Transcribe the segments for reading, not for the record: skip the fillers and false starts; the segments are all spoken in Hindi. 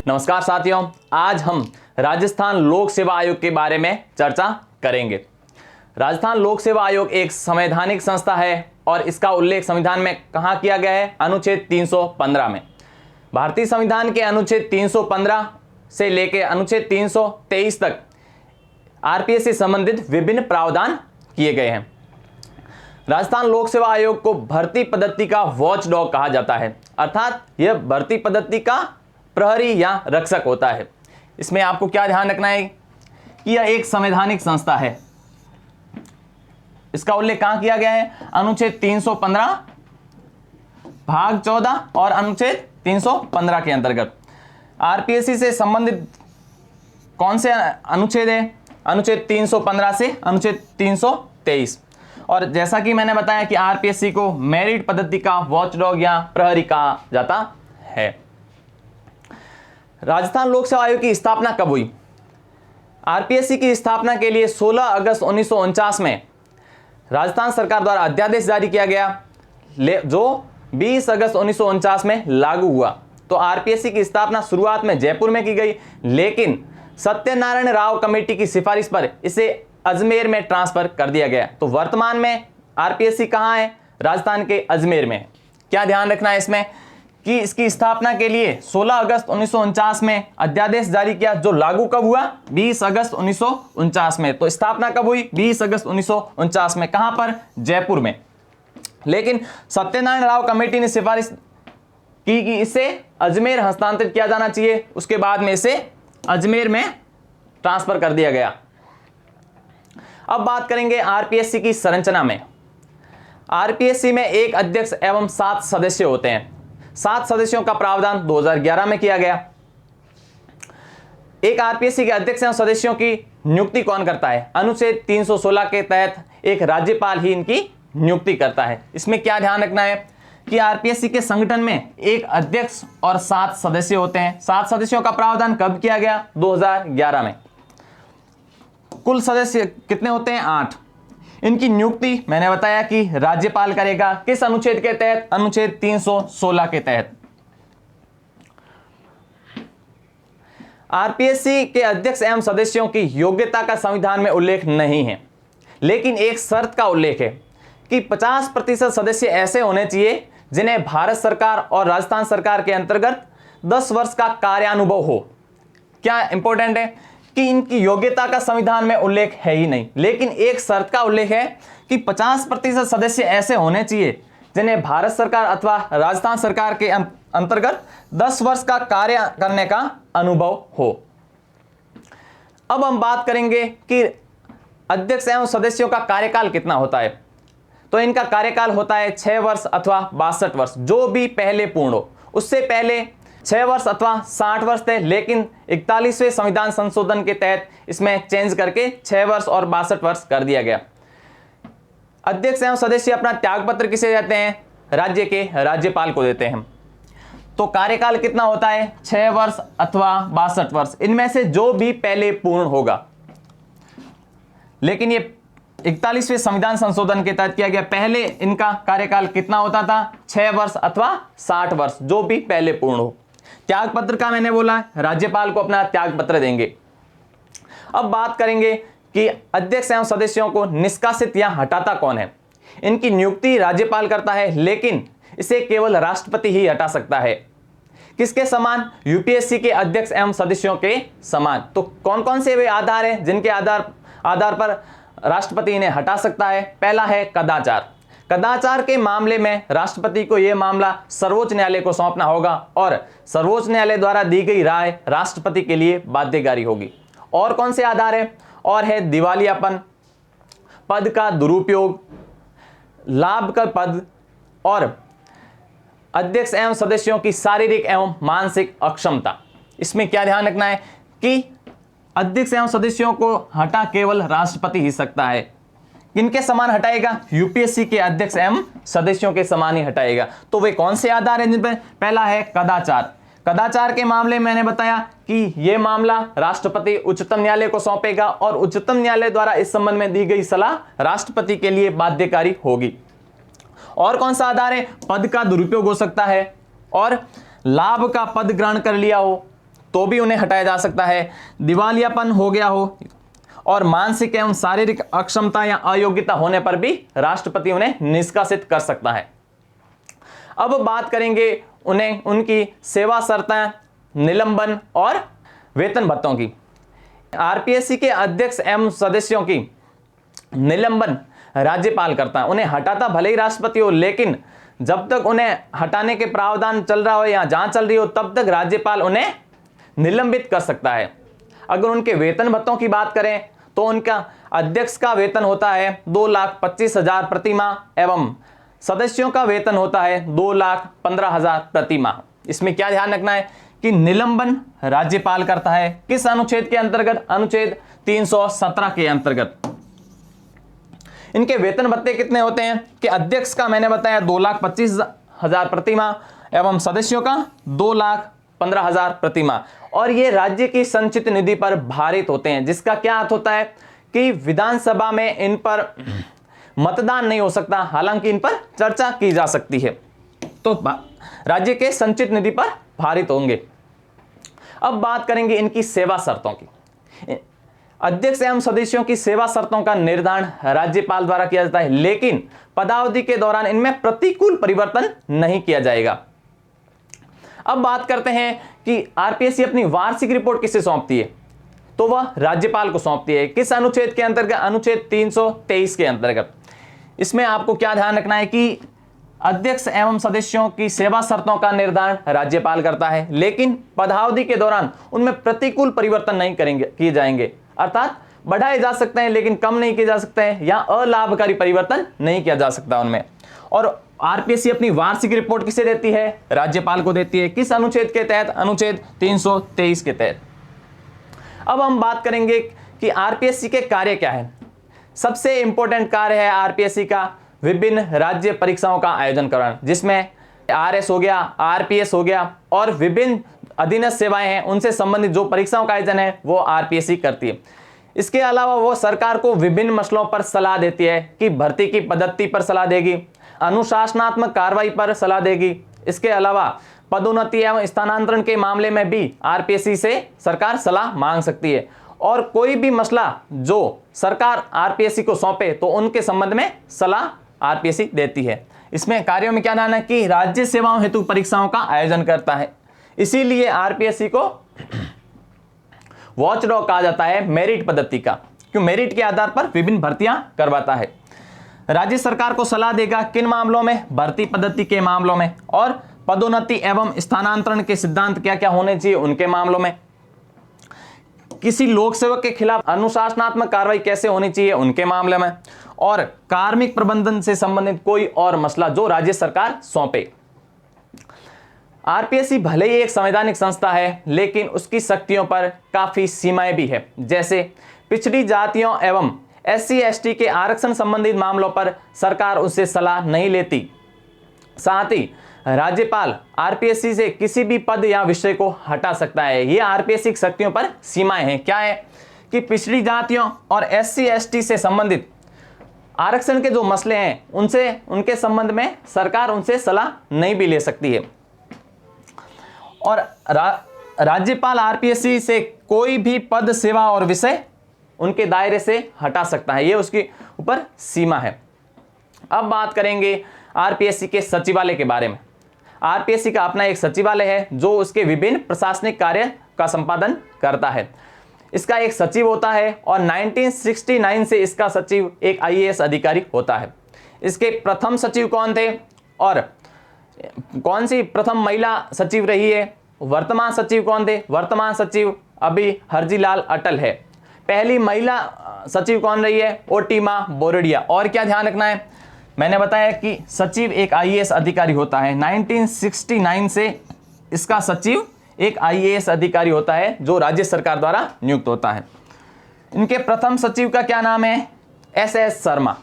नमस्कार साथियों, आज हम राजस्थान लोक सेवा आयोग के बारे में चर्चा करेंगे। राजस्थान लोक सेवा आयोग एक संवैधानिक संस्था है और इसका उल्लेख संविधान में कहाँ किया गया है? अनुच्छेद 315 में। भारतीय संविधान के अनुच्छेद 315 से लेकर अनुच्छेद 323 तक आरपीएस से संबंधित विभिन्न प्रावधान किए गए हैं। राजस्थान लोक सेवा आयोग को भर्ती पद्धति का वॉच डॉग कहा जाता है, अर्थात यह भर्ती पद्धति का प्रहरी या रक्षक होता है। इसमें आपको क्या ध्यान रखना है कि यह एक संवैधानिक संस्था है। इसका उल्लेख कहां किया गया है? अनुच्छेद 315 भाग 14 और अनुच्छेद 315 के अंतर्गत। आरपीएससी से संबंधित कौन से अनुच्छेद है? अनुच्छेद 315 से अनुच्छेद 323। और जैसा कि मैंने बताया कि आरपीएससी को मेरिट पद्धति का वॉचडॉग या प्रहरी कहा जाता है। राजस्थान लोक सेवा आयोग की स्थापना कब हुई? आरपीएससी की स्थापना के लिए 16 अगस्त 1949 में राजस्थान सरकार द्वारा अध्यादेश जारी किया गया, जो 20 अगस्त 1949 में लागू हुआ। तो आरपीएससी की स्थापना शुरुआत में जयपुर में की गई, लेकिन सत्यनारायण राव कमेटी की सिफारिश पर इसे अजमेर में ट्रांसफर कर दिया गया। तो वर्तमान में आरपीएससी कहां है? राजस्थान के अजमेर में। क्या ध्यान रखना है इसमें कि इसकी स्थापना के लिए 16 अगस्त 1949 में अध्यादेश जारी किया, जो लागू कब हुआ? 20 अगस्त 1949 में। तो स्थापना कब हुई? 20 अगस्त 1949 में। कहां पर? जयपुर में। लेकिन सत्यनारायण राव कमेटी ने सिफारिश की कि इसे अजमेर हस्तांतरित किया जाना चाहिए। उसके बाद में इसे अजमेर में ट्रांसफर कर दिया गया। अब बात करेंगे आरपीएससी की संरचना में। आरपीएससी में एक अध्यक्ष एवं 7 सदस्य होते हैं। 7 सदस्यों का प्रावधान 2011 में किया गया। एक आरपीएससी के अध्यक्ष एवं सदस्यों की नियुक्ति कौन करता है? अनुच्छेद 316 के तहत एक राज्यपाल ही इनकी नियुक्ति करता है। इसमें क्या ध्यान रखना है कि आरपीएससी के संगठन में एक अध्यक्ष और 7 सदस्य होते हैं। 7 सदस्यों का प्रावधान कब किया गया? 2011 में। कुल सदस्य कितने होते हैं? 8। इनकी नियुक्ति मैंने बताया कि राज्यपाल करेगा। किस अनुच्छेद के तहत? अनुच्छेद 316 के तहत। आरपीएससी के अध्यक्ष एवं सदस्यों की योग्यता का संविधान में उल्लेख नहीं है, लेकिन एक शर्त का उल्लेख है कि 50% सदस्य ऐसे होने चाहिए जिन्हें भारत सरकार और राजस्थान सरकार के अंतर्गत 10 वर्ष का कार्यानुभव हो। क्या इंपॉर्टेंट है कि इनकी योग्यता का संविधान में उल्लेख है ही नहीं, लेकिन एक शर्त का उल्लेख है कि 50% सदस्य ऐसे होने चाहिए जिन्हें भारत सरकार अथवा राजस्थान सरकार के अंतर्गत 10 वर्ष का कार्य करने का अनुभव हो। अब हम बात करेंगे कि अध्यक्ष एवं सदस्यों का कार्यकाल कितना होता है। तो इनका कार्यकाल होता है 6 वर्ष अथवा 62 वर्ष, जो भी पहले पूर्ण हो। उससे पहले 6 वर्ष अथवा 60 वर्ष थे, लेकिन 41वें संविधान संशोधन के तहत इसमें चेंज करके 6 वर्ष और 62 वर्ष कर दिया गया। अध्यक्ष एवं सदस्य अपना त्यागपत्र किसे देते हैं? राज्य के राज्यपाल को देते हैं। तो कार्यकाल कितना होता है? 6 वर्ष अथवा 62 वर्ष, इनमें से जो भी पहले पूर्ण होगा। लेकिन ये 41वें संविधान संशोधन के तहत किया गया। पहले इनका कार्यकाल कितना होता था? 6 वर्ष अथवा 60 वर्ष, जो भी पहले पूर्ण हो। त्यागपत्र का मैंने बोला, राज्यपाल को अपना त्यागपत्र देंगे। अब बात करेंगे कि अध्यक्ष एवं सदस्यों को निष्कासित या हटाता कौन है। इनकी नियुक्ति राज्यपाल करता है, लेकिन इसे केवल राष्ट्रपति ही हटा सकता है। किसके समान? यूपीएससी के अध्यक्ष एवं सदस्यों के समान। तो कौन कौन से वे आधार हैं जिनके आधार पर राष्ट्रपति इन्हें हटा सकता है? पहला है कदाचार। कदाचार के मामले में राष्ट्रपति को यह मामला सर्वोच्च न्यायालय को सौंपना होगा और सर्वोच्च न्यायालय द्वारा दी गई राय राष्ट्रपति के लिए बाध्यकारी होगी। और कौन से आधार है? और है दिवालियापन, पद का दुरुपयोग, लाभ का पद और अध्यक्ष एवं सदस्यों की शारीरिक एवं मानसिक अक्षमता। इसमें क्या ध्यान रखना है कि अध्यक्ष एवं सदस्यों को हटा केवल राष्ट्रपति ही सकता है। किनके समान हटाएगा? यूपीएससी के अध्यक्ष एवं सदस्यों के समान ही हटाएगा। तो वे कौन से आधार हैं जिन पर? पहला है कदाचार। कदाचार के मामले में मैंने बताया कि यह मामला राष्ट्रपति उच्चतम न्यायालय को सौंपेगा और उच्चतम न्यायालय द्वारा इस संबंध में दी गई सलाह राष्ट्रपति के लिए बाध्यकारी होगी। और कौन सा आधार है? पद का दुरुपयोग हो सकता है और लाभ का पद ग्रहण कर लिया हो, तो भी उन्हें हटाया जा सकता है। दिवालियापन हो गया हो और मानसिक एवं शारीरिक अक्षमता या अयोग्यता होने पर भी राष्ट्रपति उन्हें निष्कासित कर सकता है। अब बात करेंगे उन्हें उनकी सेवा शर्तें, निलंबन और वेतन भत्तों की। आरपीएससी के अध्यक्ष एवं सदस्यों की निलंबन राज्यपाल करता है। उन्हें हटाता भले ही राष्ट्रपति हो, लेकिन जब तक उन्हें हटाने के प्रावधान चल रहा हो या जांच चल रही हो तब तक राज्यपाल उन्हें निलंबित कर सकता है। अगर उनके वेतन भत्तों की बात करें तो उनका अध्यक्ष का वेतन होता है 2,25,000 प्रति माह एवं सदस्यों का वेतन होता है 2,15,000 प्रति माह। इसमें क्या ध्यान रखना है कि निलंबन राज्यपाल करता है। किस अनुच्छेद के अंतर्गत? अनुच्छेद 317 के अंतर्गत। इनके वेतन भत्ते कितने होते हैं कि अध्यक्ष का मैंने बताया 2,25,000 प्रति माह एवं सदस्यों का 2,15,000 प्रति माह, और ये राज्य की संचित निधि पर भारित होते हैं, जिसका क्या अर्थ होता है कि विधानसभा में इन पर मतदान नहीं हो सकता, हालांकि इन पर चर्चा की जा सकती है। तो राज्य के संचित निधि पर भारित होंगे। अब बात करेंगे इनकी सेवा शर्तों की। अध्यक्ष एवं सदस्यों की सेवा शर्तों का निर्धारण राज्यपाल द्वारा किया जाता है, लेकिन पदावधि के दौरान इनमें प्रतिकूल परिवर्तन नहीं किया जाएगा। अब बात करते हैं कि आरपीएससी अपनी वार्षिक रिपोर्ट किसे सौंपती है, तो वह राज्यपाल को सौंपती है। किस अनुच्छेद के अंतर्गत? अनुच्छेद 323 के अंतर्गत। इसमें आपको क्या ध्यान रखना है कि अध्यक्ष एवं सदस्यों की सेवा शर्तों का निर्धारण राज्यपाल करता है, लेकिन पदावधि के दौरान उनमें प्रतिकूल परिवर्तन नहीं किए जाएंगे, अर्थात बढ़ाए जा सकते हैं लेकिन कम नहीं किए जा सकते हैं, या अलाभकारी परिवर्तन नहीं किया जा सकता उनमें। और आरपीएससी अपनी वार्षिक रिपोर्ट किसे देती है? राज्यपाल को देती है। किस अनुच्छेद के तहत? अनुच्छेद 323 के तहत। अब हम बात करेंगे कि आरपीएससी के कार्य क्या है। सबसे इंपॉर्टेंट कार्य है आरपीएससी का विभिन्न राज्य परीक्षाओं का आयोजन करना, जिसमें आरएस हो गया, आरपीएस हो गया और विभिन्न अधीनस्थ सेवाएं हैं, उनसे संबंधित जो परीक्षाओं का आयोजन है वो आरपीएससी करती है। इसके अलावा वो सरकार को विभिन्न मसलों पर सलाह देती है कि भर्ती की पद्धति पर सलाह देगी, अनुशासनात्मक कार्रवाई पर सलाह देगी। इसके अलावा पदोन्नति एवं स्थानांतरण के मामले में भी आरपीएससी से सरकार सलाह मांग सकती है, और कोई भी मसला जो सरकार आरपीएससी को सौंपे तो उनके संबंध में सलाह आरपीएससी देती है। इसमें कार्यों में क्या ध्यान है कि राज्य सेवाओं हेतु परीक्षाओं का आयोजन करता है, इसीलिए आरपीएससी को वॉचडॉग कहा जाता है मेरिट पद्धति का, क्यों? मेरिट के आधार पर विभिन्न भर्तियां करवाता है। राज्य सरकार को सलाह देगा किन मामलों में? भर्ती पद्धति के मामलों में, और पदोन्नति एवं स्थानांतरण के सिद्धांत क्या क्या होने चाहिए उनके मामलों में। किसी लोक सेवक के खिलाफ अनुशासनात्मक कार्रवाई कैसे होनी चाहिए उनके मामले में, और कार्मिक प्रबंधन से संबंधित कोई और मसला जो राज्य सरकार सौंपे। आरपीएससी भले ही एक संवैधानिक संस्था है, लेकिन उसकी शक्तियों पर काफी सीमाएं भी है। जैसे पिछड़ी जातियों एवं SC/ST के आरक्षण संबंधित मामलों पर सरकार उससे सलाह नहीं लेती। साथ ही राज्यपाल आरपीएससी से किसी भी पद या विषय को हटा सकता है। ये आरपीएससी की शक्तियों पर सीमाएं हैं। क्या है कि पिछड़ी जातियों और SC/ST से संबंधित आरक्षण के जो मसले हैं उनके संबंध में सरकार उनसे सलाह नहीं भी ले सकती है। और राज्यपाल आरपीएससी से कोई भी पद, सेवा और विषय उनके दायरे से हटा सकता है, ये उसके ऊपर सीमा है। अब बात करेंगे आरपीएससी के सचिवालय के बारे में। आरपीएससी का अपना एक सचिवालय है जो उसके विभिन्न प्रशासनिक कार्य का संपादन करता है। इसका एक सचिव होता है और 1969 से इसका सचिव एक आईएएस अधिकारी होता है। इसके प्रथम सचिव कौन थे और कौन सी प्रथम महिला सचिव रही है? वर्तमान सचिव कौन थे? वर्तमान सचिव अभी हरजीलाल अटल है। पहली महिला सचिव कौन रही है? ओटीमा बोरडिया। और क्या ध्यान रखना है? मैंने बताया कि सचिव एक आईएएस अधिकारी होता है। 1969 से इसका सचिव एक आईएएस अधिकारी होता है जो राज्य सरकार द्वारा नियुक्त होता है। इनके प्रथम सचिव का क्या नाम है? SS शर्मा।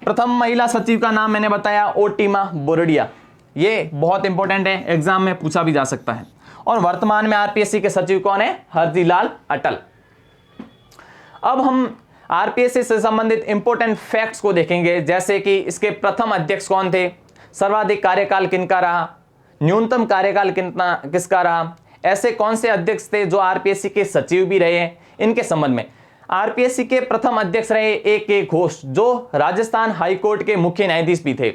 प्रथम महिला सचिव का नाम मैंने बताया ओटीमा बोरडिया। ये बहुत इंपॉर्टेंट है, एग्जाम में पूछा भी जा सकता है। और वर्तमान में आरपीएससी के सचिव कौन है? हरजीलाल अटल। अब हम आरपीएससी से संबंधित इंपॉर्टेंट फैक्ट्स को देखेंगे, जैसे कि इसके प्रथम अध्यक्ष कौन थे, सर्वाधिक कार्यकाल किनका रहा, न्यूनतम कार्यकाल किसका रहा, ऐसे कौन से अध्यक्ष थे जो आरपीएससी के सचिव भी रहे हैं? इनके संबंध में आरपीएससी के प्रथम अध्यक्ष रहे ए.के. घोष, जो राजस्थान हाईकोर्ट के मुख्य न्यायाधीश भी थे।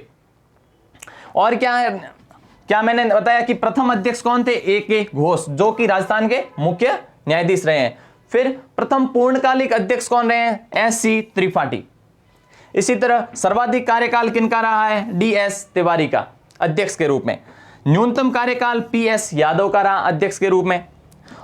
और क्या मैंने बताया कि प्रथम अध्यक्ष कौन थे? ए.के. घोष, जो कि राजस्थान के मुख्य न्यायाधीश रहे हैं। फिर प्रथम पूर्णकालिक अध्यक्ष कौन रहे हैं? एस.सी. त्रिपाठी। इसी तरह सर्वाधिक कार्यकाल किनका रहा है? डी.एस. तिवारी का अध्यक्ष के रूप में। न्यूनतम कार्यकाल पी.एस. यादव का रहा अध्यक्ष के रूप में।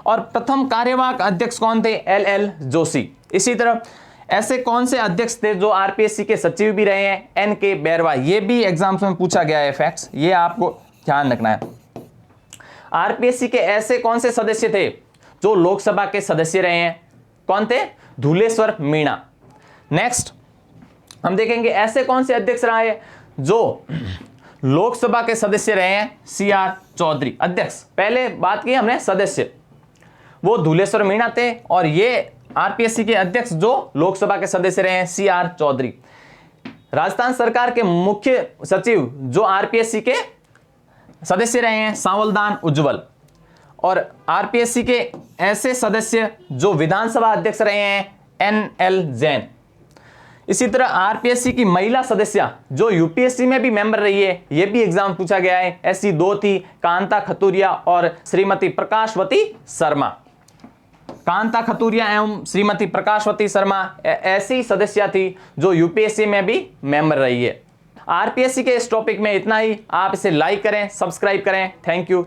और प्रथम कार्यवाहक अध्यक्ष कौन थे? एल.एल. जोशी। इसी तरह ऐसे कौन से अध्यक्ष थे जो आरपीएससी के सचिव भी रहे हैं? एन.के. बैरवा। ये भी एग्जाम्स में पूछा गया है फैक्ट्स, ये आपको ध्यान रखना है। आरपीएससी के ऐसे कौन से सदस्य थे जो लोकसभा के सदस्य रहे हैं? कौन थे? धुलेश्वर मीणा। नेक्स्ट हम देखेंगे ऐसे कौन से अध्यक्ष रहे हैं जो लोकसभा के सदस्य रहे हैं? सी.आर. चौधरी अध्यक्ष। पहले बात की हमने सदस्य, वो धुलेश्वर मीणा थे, और ये आरपीएससी के अध्यक्ष जो लोकसभा के सदस्य रहे हैं सी.आर. चौधरी। राजस्थान सरकार के मुख्य सचिव जो आरपीएससी के सदस्य रहे हैं सांवलदान उज्जवल। और आरपीएससी के ऐसे सदस्य जो विधानसभा अध्यक्ष रहे हैं एन.एल. जैन। इसी तरह आरपीएससी की महिला सदस्य जो यूपीएससी में भी मेंबर रही है, यह भी एग्जाम पूछा गया है। ऐसी दो थी, कांता खतूरिया और श्रीमती प्रकाशवती शर्मा। कांता खतूरिया एवं श्रीमती प्रकाशवती शर्मा ऐसी सदस्य थी जो यूपीएससी में भी मेंबर रही है। आरपीएससी के इस टॉपिक में इतना ही। आप इसे लाइक करें, सब्सक्राइब करें। Thank you.